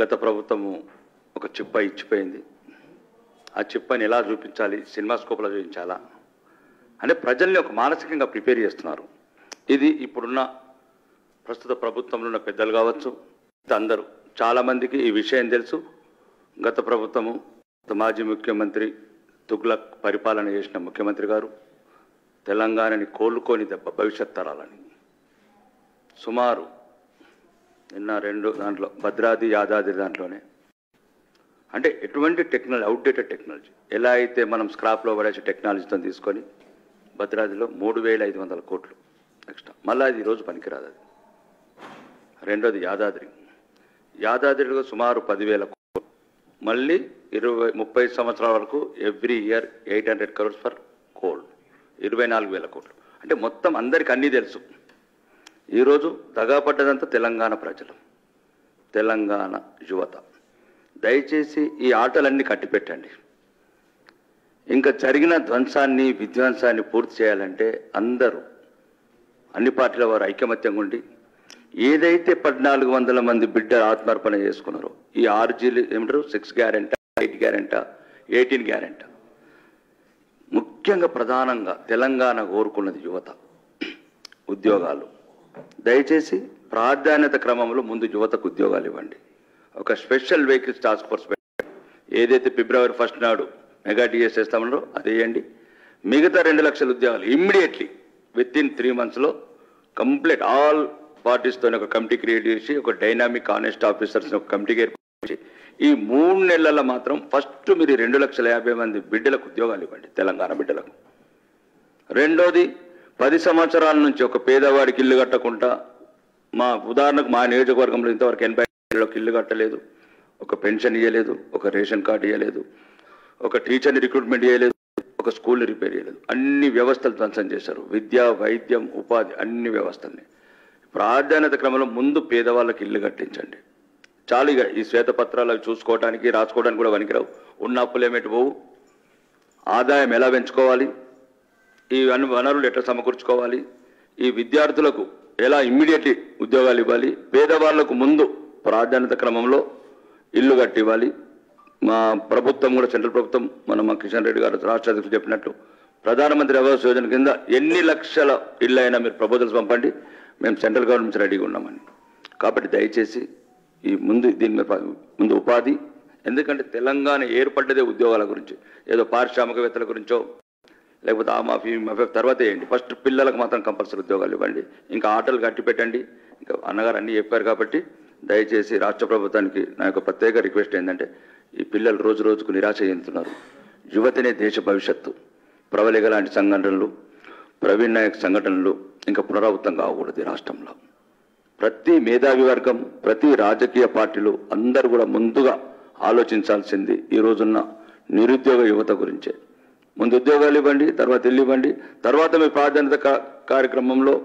గత ప్రభుత్వము ఒక చిప్ప ఇచ్చిపోయింది. ఆ చిప్పని ఎలా చూపించాలి, సినిమా స్కోప్లో చూపించాలా అంటే ప్రజల్ని ఒక మానసికంగా ప్రిపేర్ చేస్తున్నారు. ఇది ఇప్పుడున్న ప్రస్తుత ప్రభుత్వంలో ఉన్న పెద్దలు కావచ్చు, అందరూ చాలామందికి ఈ విషయం తెలుసు. గత ప్రభుత్వము మాజీ ముఖ్యమంత్రి తుగ్లక్ పరిపాలన చేసిన ముఖ్యమంత్రి గారు తెలంగాణని కోలుకొని దెబ్బ భవిష్యత్ తరాలని సుమారు నిన్న 2 దాంట్లో భద్రాద్రి యాదాద్రి దాంట్లోనే అంటే ఎటువంటి టెక్నాలజీ, అవుట్డేటెడ్ టెక్నాలజీ ఎలా అయితే మనం స్క్రాప్లో పడేసే టెక్నాలజీతో తీసుకొని భద్రాద్రిలో 3,500 కోట్లు ఎక్స్ట్రా, మళ్ళీ అది ఈరోజు పనికిరాదు. అది రెండోది యాదాద్రిలో సుమారు 10,000 కోట్లు, మళ్ళీ 20-30 సంవత్సరాల వరకు every year 800 crores for coal, 24,000 కోట్లు. అంటే మొత్తం అందరికి అన్నీ తెలుసు. ఈరోజు దగాపడ్డదంతా తెలంగాణ ప్రజలు, తెలంగాణ యువత. దయచేసి ఈ ఆటలన్నీ కట్టిపెట్టండి. ఇంకా జరిగిన ధ్వంసాన్ని విధ్వంసాన్ని పూర్తి చేయాలంటే అందరూ అన్ని పార్టీల వారు ఐకమత్యంగా ఉండి ఏదైతే 1,400 మంది బిడ్డలు ఆత్మార్పణ చేసుకున్నారో ఈ 6Gలు ఏమంటారు, 6 గ్యారెంటా, 8 గ్యారెంటా, 18 గ్యారెంటా, ముఖ్యంగా ప్రధానంగా తెలంగాణ కోరుకున్నది యువత, ఉద్యోగాలు. దయచేసి ప్రాధాన్యత క్రమంలో ముందు యువతకు ఉద్యోగాలు ఇవ్వండి. ఒక స్పెషల్ వెహికల్స్ టాస్క్ ఫోర్స్ పెట్టండి. ఏదైతే February 1 నాడు మెగా డిఎస్ చేస్తామన్నారో అది వేయండి. మిగతా 2 లక్షల ఉద్యోగాలు immediately within 3 months complete all పార్టీస్తో ఒక కమిటీ క్రియేట్ చేసి ఒక డైనామిక్ ఆనెస్ట్ ఆఫీసర్స్ ఒక కమిటీకి ఏర్పడి ఈ 3 నెలల్లో మాత్రం ఫస్ట్ మీరు 2,50,000 మంది బిడ్డలకు ఉద్యోగాలు ఇవ్వండి, తెలంగాణ బిడ్డలకు. రెండోది 10 సంవత్సరాల నుంచి ఒక పేదవాడికి ఇల్లు కట్టకుండా, మా ఉదాహరణకు మా నియోజకవర్గంలో ఇంతవరకు 80 ఏళ్ళకి ఇల్లు కట్టలేదు, ఒక పెన్షన్ ఇవ్వలేదు, ఒక రేషన్ కార్డు ఇవ్వలేదు, ఒక టీచర్ని రిక్రూట్మెంట్ చేయలేదు, ఒక స్కూల్ని రిపేర్ చేయలేదు. అన్ని వ్యవస్థలు ధ్వంసం చేశారు. విద్య, వైద్యం, ఉపాధి అన్ని వ్యవస్థల్ని. ప్రాధాన్యత క్రమంలో ముందు పేదవాళ్ళకి ఇల్లు కట్టించండి. చాలుగా ఈ శ్వేతపత్రాలు చూసుకోవడానికి రాసుకోవడానికి కూడా పనికిరావు. ఉన్న అప్పులు ఏమిటి పోవు, ఆదాయం ఎలా పెంచుకోవాలి, ఈ వనరులు ఎట్లా సమకూర్చుకోవాలి, ఈ విద్యార్థులకు ఎలా ఇమ్మీడియట్లీ ఉద్యోగాలు ఇవ్వాలి, పేదవాళ్లకు ముందు ప్రాధాన్యత క్రమంలో ఇల్లు కట్టివ్వాలి. మా ప్రభుత్వం కూడా సెంట్రల్ ప్రభుత్వం మా కిషన్ రెడ్డి గారు రాష్ట్ర అధ్యక్షులు చెప్పినట్టు ప్రధానమంత్రి ఆవాస్ యోజన కింద ఎన్ని లక్షల ఇళ్ళు అయినా మీరు ప్రపోజల్స్ పంపండి, మేము సెంట్రల్ గవర్నమెంట్ రెడీగా ఉన్నామని. కాబట్టి దయచేసి ఈ దీని ముందు ఉపాధి, ఎందుకంటే తెలంగాణ ఏర్పడ్డదే ఉద్యోగాల గురించి, ఏదో పారిశ్రామికవేత్తల గురించో లేకపోతే ఆ మాఫీ తర్వాత వేయండి. ఫస్ట్ పిల్లలకు మాత్రం కంపల్సరీ ఉద్యోగాలు ఇవ్వండి. ఇంకా ఆటలు కట్టి పెట్టండి. ఇంకా అన్నగారు అన్నీ చెప్పారు కాబట్టి దయచేసి రాష్ట్ర ప్రభుత్వానికి నా యొక్క ప్రత్యేక రిక్వెస్ట్ ఏంటంటే ఈ పిల్లలు రోజు రోజుకు నిరాశ చెందుతున్నారు. యువతనే దేశ భవిష్యత్తు. ప్రవళిక లాంటి సంఘటనలు, ప్రవీణ్ నాయక్ సంఘటనలు ఇంకా పునరావృతం కాకూడదు. ఈ రాష్ట్రంలో ప్రతి మేధావి వర్గం, ప్రతి రాజకీయ పార్టీలు అందరూ కూడా ముందుగా ఆలోచించాల్సింది ఈ రోజున్న నిరుద్యోగ యువత గురించే. ముందు ఉద్యోగాలు ఇవ్వండి, తర్వాత ఇల్లు ఇవ్వండి, తర్వాత మీ ప్రాధాన్యత కార్యక్రమంలో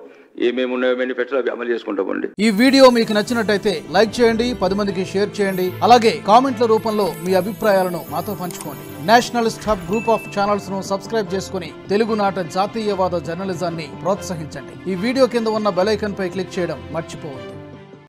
ఏమేమి ఉన్నాయో మేనిఫెస్టోలో అవి అమలు చేసుకుంటూ పోండి. ఈ వీడియో మీకు నచ్చినట్టయితే లైక్ చేయండి, 10 మందికి షేర్ చేయండి. అలాగే కామెంట్ల రూపంలో మీ అభిప్రాయాలను మాతో పంచుకోండి. Nationalist hub group of channels ను సబ్స్క్రైబ్ చేసుకుని తెలుగునాట జాతీయవాద జర్నలిజాన్ని ప్రోత్సహించండి. ఈ వీడియో కింద ఉన్న బెల్ ఐకాన్ పై క్లిక్ చేయడం మర్చిపోవద్దు.